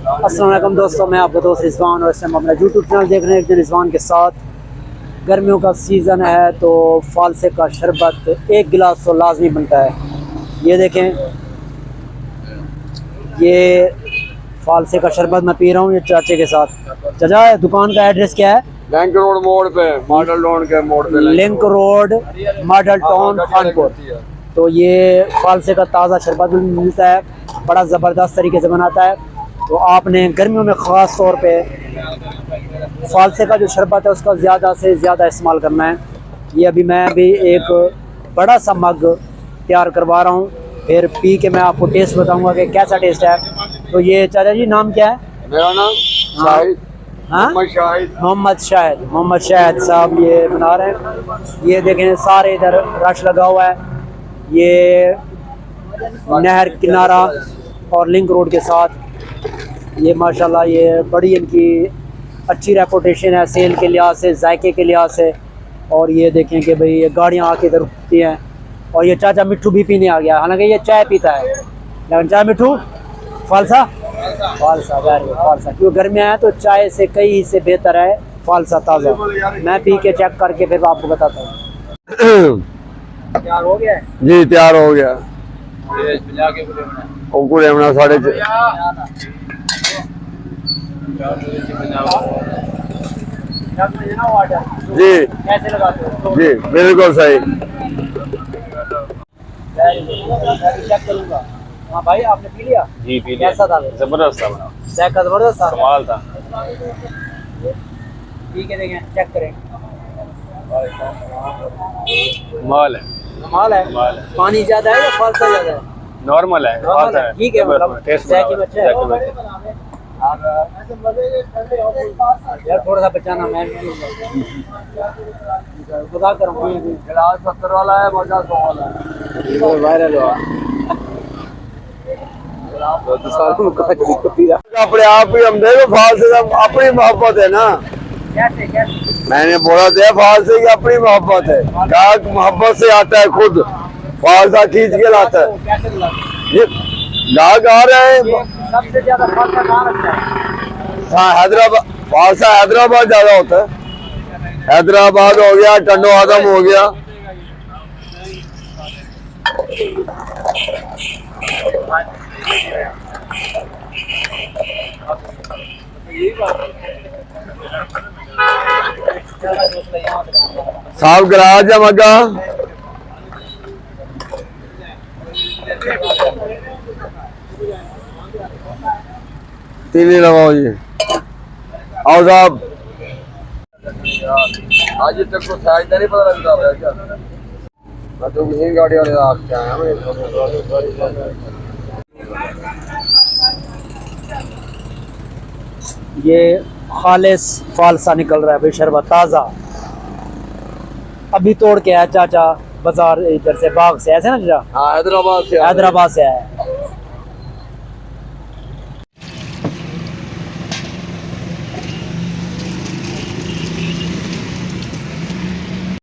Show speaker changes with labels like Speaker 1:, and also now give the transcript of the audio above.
Speaker 1: अस्सलाम वालेकुम दोस्तों, मैं आपका दोस्त रिजवान और इस टाइम अपना यूट्यूब चैनल देख रहे हैं एक रिजवान के साथ। गर्मियों का सीज़न है तो फालसे का शरबत एक गिलास तो लाजमी बनता है। ये देखें, ये फालसे का शरबत मैं पी रहा हूँ ये चाचे के साथ। चाचा, दुकान का एड्रेस क्या है?
Speaker 2: लिंक रोड मोड़ पे, मॉडल टाउन के मोड़ पे,
Speaker 1: link road model town Khanpur. तो ये फालसे का ताज़ा शरबत भी मिलता है, बड़ा ज़बरदस्त तरीके से बनाता है। तो आपने गर्मियों में ख़ास तौर पे फालसे का जो शरबत है उसका ज़्यादा से ज़्यादा इस्तेमाल करना है। ये अभी मैं भी एक बड़ा सा मग तैयार करवा रहा हूँ, फिर पी के मैं आपको टेस्ट बताऊँगा कि कैसा टेस्ट है। तो ये चाचा जी, नाम क्या है?
Speaker 2: मेरा नाम शाहिद, मोहम्मद शाहिद।
Speaker 1: मोहम्मद शाहिद साहब ये बना रहे हैं। ये देखें, सारे इधर रश लगा हुआ है। ये नहर किनारा और लिंक रोड के साथ ये माशाल्लाह ये बड़ी इनकी अच्छी रेपुटेशन है सेल के लिहाज से, जायके के लिहाज से। और ये देखें कि भाई ये गाड़ियाँ आके इधर रुकती हैं। और ये चाचा मिट्ठू भी पीने आ गया, हालांकि ये चाय पीता है लेकिन चाय मिट्ठू फालसा फालसा क्योंकि गर्मियाँ हैं तो चाय से कई हिस्से बेहतर है फालसा ताज़ा। मैं पी के चेक करके फिर आपको बताता हूँ। तैयार हो गया है
Speaker 2: जी, तैयार हो गया। साढ़े जी
Speaker 1: कैसे लगाते हो?
Speaker 2: जी, बिल्कुल सही।
Speaker 1: चेक करूँगा। हाँ भाई, आपने पी लिया?
Speaker 3: जी पी लिया।
Speaker 1: कैसा था?
Speaker 3: जबरदस्त था,
Speaker 1: जायका जबरदस्त था,
Speaker 3: कमाल था।
Speaker 1: पी के देखें, चेक करें।
Speaker 3: कमाल है,
Speaker 1: कमाल है।
Speaker 3: कमाल है।
Speaker 1: पानी ज्यादा है या फालसा ज्यादा है?
Speaker 3: नॉर्मल है,
Speaker 1: नॉर्मल है,
Speaker 3: फालसा
Speaker 1: ठीक है, मतलब
Speaker 3: टेस्ट
Speaker 1: जायके में अच्छा है।
Speaker 3: जायके में अच्छा।
Speaker 1: यार थोड़ा सा बचाना, मैं बता कर रहा हूँ।
Speaker 2: गिलास 70 वाला है, मजा 100 वाला है।
Speaker 1: वायरल हुआ
Speaker 2: अपने आप ही हम देखो, फालसे का अपनी मोहब्बत है ना।
Speaker 1: कैसे कैसे?
Speaker 2: मैंने बोला था फालसे की अपनी मोहब्बत है, गाहक मोहब्बत से आता है, खुद फालसा खींच के लाता है।
Speaker 1: कैसे बुलाते?
Speaker 2: ये गाहक आ रहे हैं।
Speaker 1: सबसे ज्यादा फालसा कहाँ रखता है?
Speaker 2: हाँ, हैदराबाद फालसा हैदराबाद ज्यादा होता है। हैदराबाद हो गया, टंडो आदम हो गया। साफ गिलास है मग्गा। तीन लगाओ जी। आओ साहब, आज तक को साइज नहीं पता लगता है क्या? मैं तो यही गाड़ी वाले आपके आया हूँ।
Speaker 1: ये खालिस फालसा निकल रहा है भाई, शरबत ताज़ा अभी तोड़ के आया चाचा बाजार इधर से, बाग से, ऐसे ना चाचा?
Speaker 2: हाँ, हैदराबाद से
Speaker 1: हैदराबाद से आया है।